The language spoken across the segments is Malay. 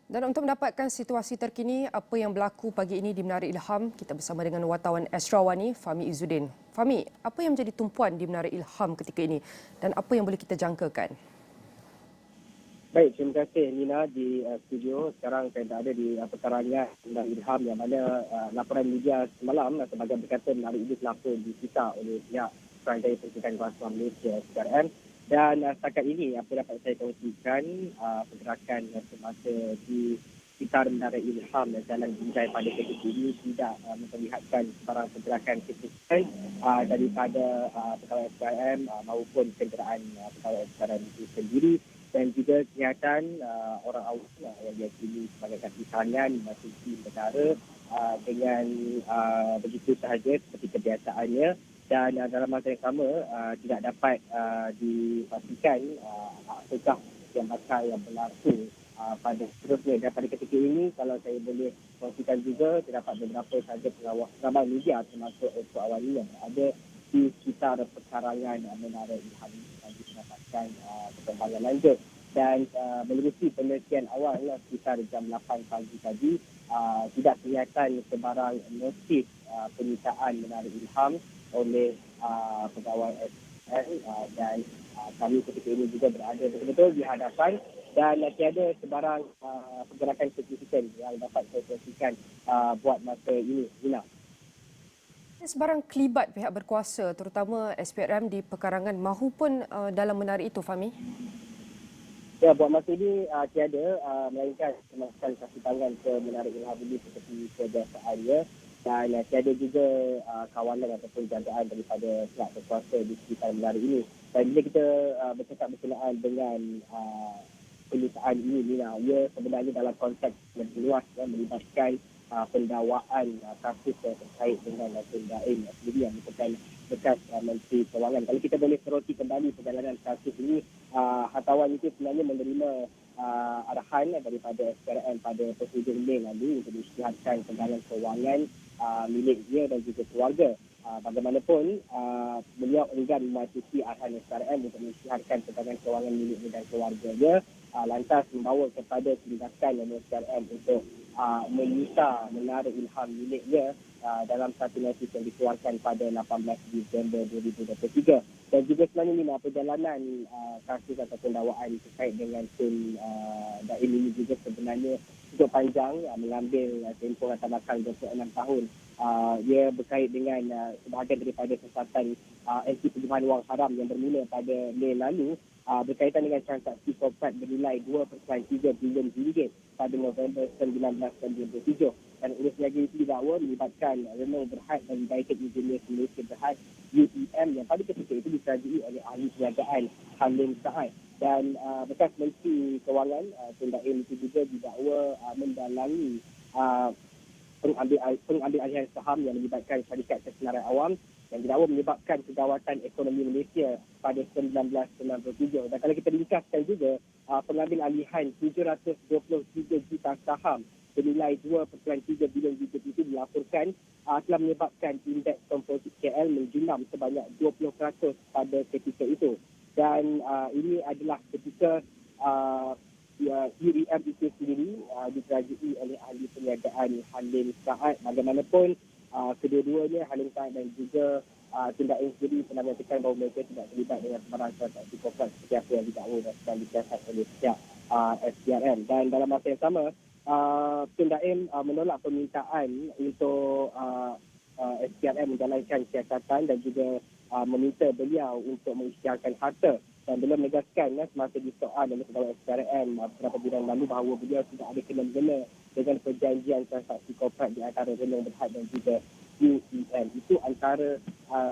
Dan untuk mendapatkan situasi terkini, apa yang berlaku pagi ini di Menara Ilham, kita bersama dengan wartawan Astrawani, Fahmi Izzuddin. Fahmi, apa yang menjadi tumpuan di Menara Ilham ketika ini dan apa yang boleh kita jangkakan? Baik, terima kasih Nina di studio. Sekarang saya berada di pekarangan Menara Ilham yang mana laporan media semalam sebagai berkata menara ini telah pun disita oleh pihak Perangai Pertukaran Kuasa Malaysia SPRM. Dan setakat ini apa dapat saya kongsikan pergerakan semasa di sekitar Menara Ilham dan Jalan Binjai pada ketika ini tidak memperlihatkan sebarang pergerakan signifikan daripada pegawai SPRM maupun kenderaan pegawai SPRM itu sendiri. Dan juga kelihatan orang awam yang diakini sebagai kaki tangan memasuki menara dengan begitu sahaja seperti kebiasaannya. Dan dalam masa yang sama tidak dapat dipastikan apakah yang bakal yang berlaku pada seterusnya. Dan pada ketika ini, kalau saya boleh kongsikan juga, terdapat beberapa sahaja pengawal media termasuk Esok Awali yang ada di sekitar perkarangan Menara Ilham bagi mendapatkan perkembangan lanjut. Dan menerusi penelitian awal sekitar jam 8 pagi tadi, tidak kelihatan sebarang notis penyitaan Menara Ilham oleh pegawai SPRM dan kami ketika ini juga berada betul-betul di hadapan dan tiada sebarang pergerakan signifikan yang dapat saya kongsikan buat masa ini. Ina. Sebarang kelibat pihak berkuasa terutama SPRM di pekarangan mahupun dalam menara itu, Fahmi? Ya, buat masa ini tiada, melainkan memasukkan kaki tangan ke Menara Ilham ini seperti kebiasaannya. Dan tiada juga kawalan ataupun jagaan daripada pihak berkuasa di sekitar menara ini. Dan bila kita bercakap berkenaan dengan penyitaan ini, Nina, ia sebenarnya dalam konteks lebih luas melibatkan pendakwaan kasus yang terkait dengan Tun Daim sendiri yang merupakan bekas Menteri Kewangan. Kalau kita boleh soroti kembali perjalanan kasus ini, hartawan itu sebenarnya menerima arahan daripada SPRM pada penghujung Mei lalu untuk mengisytiharkan pegangan kewangan milik dia dan juga keluarga. Bagaimanapun, beliau enggan mematuhi arahan SPRM untuk mengisytiharkan pegangan kewangan milik dia dan keluarga dia, lantas membawa kepada tindakan SPRM untuk menyita Menara Ilham miliknya dalam satu notis yang dikeluarkan pada 18 Disember 2023. Dan juga sebenarnya perjalanan kasus ataupun dakwaan terkait dengan Tun Daim ini juga sebenarnya cukup panjang, mengambil tempoh rata bakal 26 tahun. Ia berkait dengan sebahagian daripada kesempatan anti penjualan wang haram yang bermula pada Mei lalu, berkaitan dengan transaksi korporat bernilai 2.3 bilion ringgit pada November 1997. Dan urus niaga itu didakwa melibatkan Renong Berhad dan United Engineers Malaysia Berhad UEM yang pada ketika itu diserajai oleh ahli perniagaan Halim Saad. Dan bekas Menteri Kewangan Tun Daim itu juga didakwa mendalangi pengambil alihan saham yang melibatkan syarikat kesenaran awam yang didakwa menyebabkan kegawatan ekonomi Malaysia pada 1997. Dan kalau kita ringkaskan juga, pengambil alihan 723 juta saham bernilai 2.3 bilion ringgit itu dilaporkan telah menyebabkan indeks komposit KL menjulam sebanyak 20% pada ketika itu. Dan ini adalah ketika UEM itu sendiri diterajui oleh ahli perniagaan Halim Saad. Bagaimanapun, kedua-duanya Halim Saad dan juga Tun Daim sendiri pernah menyatakan bahawa mereka tidak terlibat dengan sebarang transaksi korporat seperti apa yang didakwa dan disiasat oleh pihak SPRM. Dan dalam masa yang sama, Tun Daim menolak permintaan untuk SPRM menjalankan siasatan dan juga meminta beliau untuk mengisytiharkan harta. Dan beliau menegaskan semasa disoal oleh pegawai SPRM beberapa bulan lalu bahawa beliau tidak ada kena-mengena dengan perjanjian transaksi korporat di antara Renong Berhad dan juga UEM. Itu antara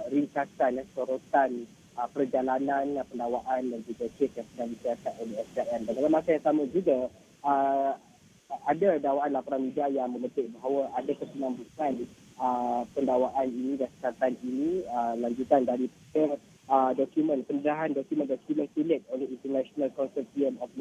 ringkasan sorotan perjalanan pendakwaan dan juga kes yang sedang disiasat oleh SPRM. Dan dalam masa yang sama juga, ada dakwaan laporan media yang memetik bahawa ada kesinambungan pendakwaan ini dan kesihatan ini lanjutan dari pendedahan dokumen sulit oleh International Consortium of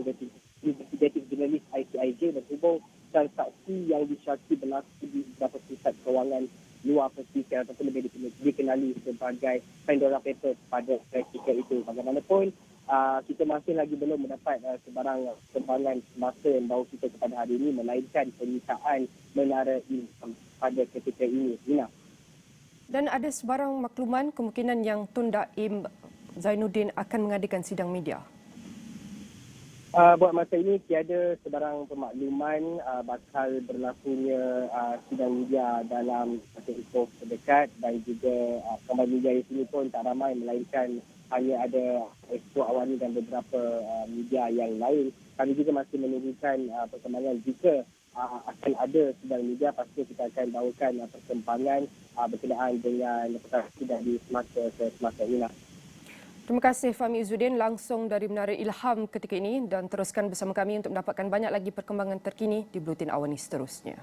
Investigative Journalists ICIJ berhubung transaksi yang disyaki berlaku di beberapa pusat kewangan luar persikan ataupun lebih dikenali sebagai Pandora Papers pada ketika itu. Bagaimanapun, kita masih lagi belum mendapat sebarang perkembangan semasa yang bawa kita kepada hari ini, melainkan penyitaan Menara Ilham pada ketika ini. Nina. Dan ada sebarang makluman kemungkinan yang Tun Daim Zainuddin akan mengadakan sidang media? Buat masa ini tiada sebarang pemakluman bakal berlakunya sidang media dalam masa itu terdekat, dan juga kawan media di sini pun tak ramai, melainkan hanya ada Expo Awani dan beberapa media yang lain. Kami juga masih menunggukan perkembangan. Jika akan ada sidang media, pasti kita akan bawakan perkembangan berkenaan dengan perkara sidang di semasa ini. Terima kasih Fahmi Izzuddin langsung dari Menara Ilham ketika ini, dan teruskan bersama kami untuk mendapatkan banyak lagi perkembangan terkini di Buletin Awani seterusnya.